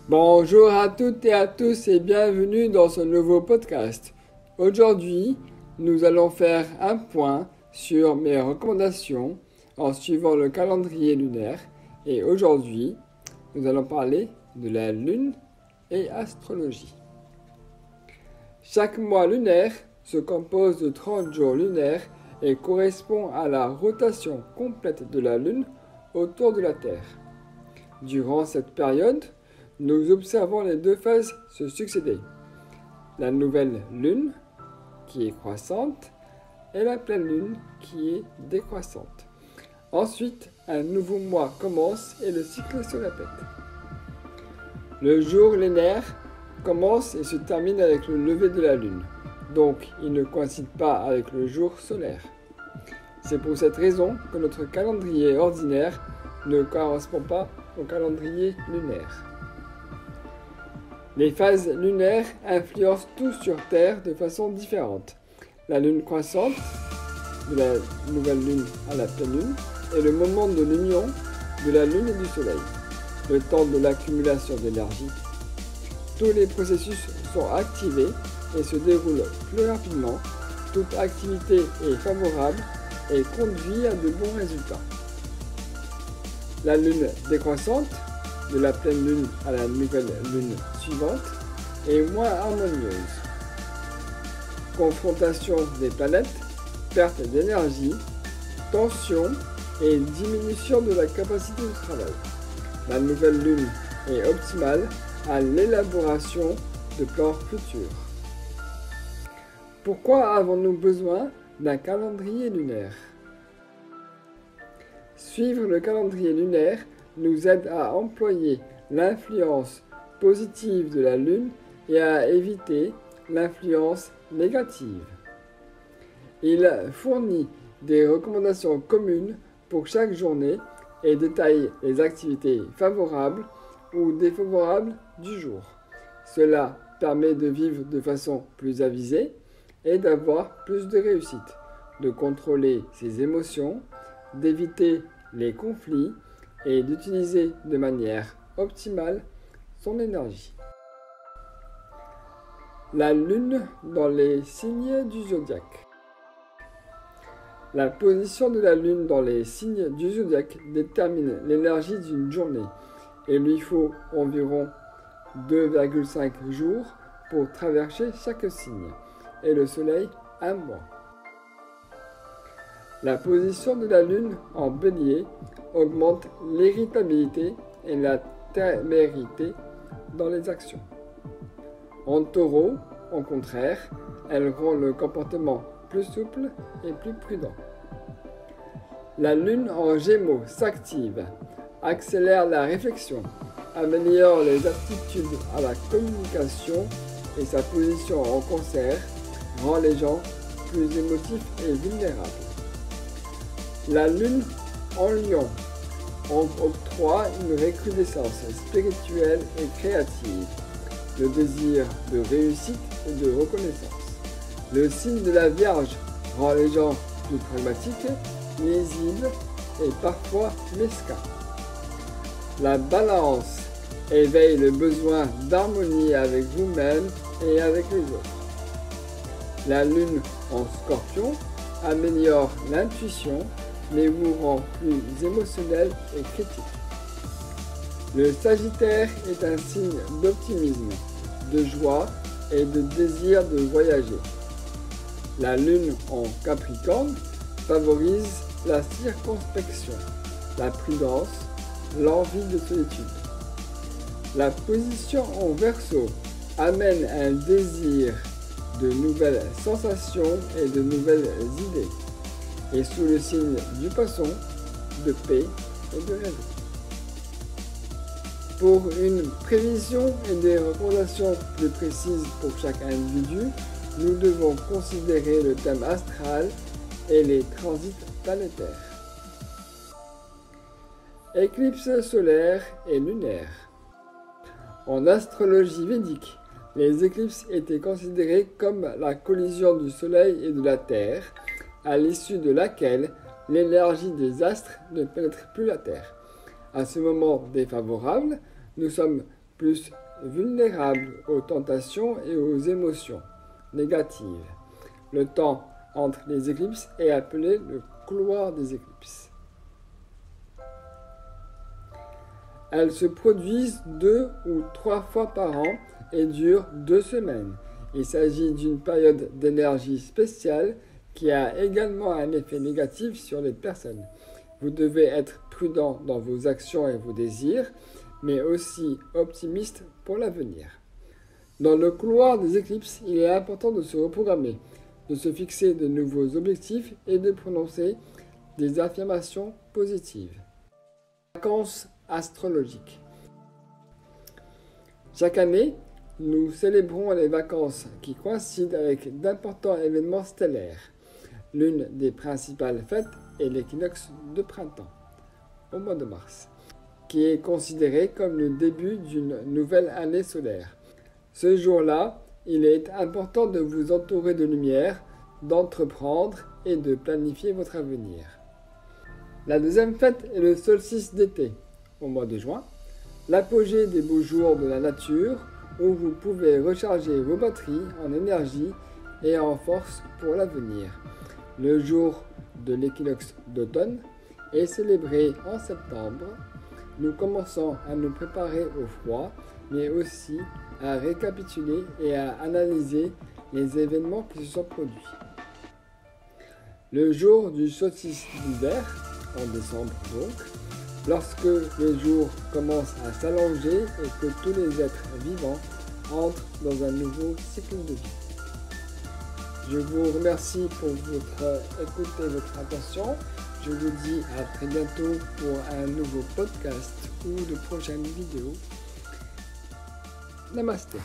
Bonjour à toutes et à tous et bienvenue dans ce nouveau podcast. Aujourd'hui, nous allons faire un point sur mes recommandations en suivant le calendrier lunaire et aujourd'hui, nous allons parler de la lune et astrologie. Chaque mois lunaire se compose de 30 jours lunaires et correspond à la rotation complète de la lune autour de la Terre. Durant cette période, nous observons les deux phases se succéder. La nouvelle lune, qui est croissante, et la pleine lune, qui est décroissante. Ensuite, un nouveau mois commence et le cycle se répète. Le jour lunaire commence et se termine avec le lever de la lune, donc il ne coïncide pas avec le jour solaire. C'est pour cette raison que notre calendrier ordinaire ne correspond pas au calendrier lunaire. Les phases lunaires influencent tout sur Terre de façon différente. La lune croissante, de la nouvelle lune à la pleine lune, est le moment de l'union de la lune et du soleil, le temps de l'accumulation d'énergie. Tous les processus sont activés et se déroulent plus rapidement. Toute activité est favorable et conduit à de bons résultats. La lune décroissante, de la pleine lune à la nouvelle lune suivante, est moins harmonieuse. Confrontation des planètes, perte d'énergie, tension et diminution de la capacité de travail. La nouvelle lune est optimale à l'élaboration de plans futurs. Pourquoi avons-nous besoin d'un calendrier lunaire ? Suivre le calendrier lunaire nous aide à employer l'influence positive de la Lune et à éviter l'influence négative. Il fournit des recommandations communes pour chaque journée et détaille les activités favorables ou défavorables du jour. Cela permet de vivre de façon plus avisée et d'avoir plus de réussite, de contrôler ses émotions, d'éviter les conflits et d'utiliser de manière optimale son énergie. La lune dans les signes du zodiaque. La position de la lune dans les signes du zodiaque détermine l'énergie d'une journée et lui faut environ 2,5 jours pour traverser chaque signe et le soleil un mois. La position de la lune en bélier augmente l'irritabilité et la témérité dans les actions. En taureau, au contraire, elle rend le comportement plus souple et plus prudent. La lune en gémeaux s'active, accélère la réflexion, améliore les aptitudes à la communication et sa position en cancer rend les gens plus émotifs et vulnérables. La lune en lion octroie une recrudescence spirituelle et créative, le désir de réussite et de reconnaissance. Le signe de la Vierge rend les gens plus pragmatiques, lisibles et parfois mesquins. La Balance éveille le besoin d'harmonie avec vous-même et avec les autres. La lune en Scorpion améliore l'intuition mais vous rend plus émotionnel et critique. Le Sagittaire est un signe d'optimisme, de joie et de désir de voyager. La lune en Capricorne favorise la circonspection, la prudence, l'envie de solitude. La position en Verseau amène un désir de nouvelles sensations et de nouvelles idées. Et sous le signe du Poisson, de paix et de raison. Pour une prévision et des recommandations plus précises pour chaque individu, nous devons considérer le thème astral et les transits planétaires. Éclipse solaire et lunaire. En astrologie védique, les éclipses étaient considérées comme la collision du Soleil et de la Terre, à l'issue de laquelle l'énergie des astres ne pénètre plus la Terre. À ce moment défavorable, nous sommes plus vulnérables aux tentations et aux émotions négatives. Le temps entre les éclipses est appelé le couloir des éclipses. Elles se produisent 2 ou 3 fois par an et durent 2 semaines. Il s'agit d'une période d'énergie spéciale qui a également un effet négatif sur les personnes. Vous devez être prudent dans vos actions et vos désirs, mais aussi optimiste pour l'avenir. Dans le couloir des éclipses, il est important de se reprogrammer, de se fixer de nouveaux objectifs et de prononcer des affirmations positives. Vacances astrologiques. Chaque année, nous célébrons les vacances qui coïncident avec d'importants événements stellaires. L'une des principales fêtes est l'équinoxe de printemps, au mois de mars, qui est considéré comme le début d'une nouvelle année solaire. Ce jour-là, il est important de vous entourer de lumière, d'entreprendre et de planifier votre avenir. La deuxième fête est le solstice d'été, au mois de juin, l'apogée des beaux jours de la nature, où vous pouvez recharger vos batteries en énergie et en force pour l'avenir. Le jour de l'équinoxe d'automne est célébré en septembre. Nous commençons à nous préparer au froid, mais aussi à récapituler et à analyser les événements qui se sont produits. Le jour du solstice d'hiver, en décembre donc, lorsque les jours commencent à s'allonger et que tous les êtres vivants entrent dans un nouveau cycle de vie. Je vous remercie pour votre écoute et votre attention. Je vous dis à très bientôt pour un nouveau podcast ou de prochaines vidéos. Namasté.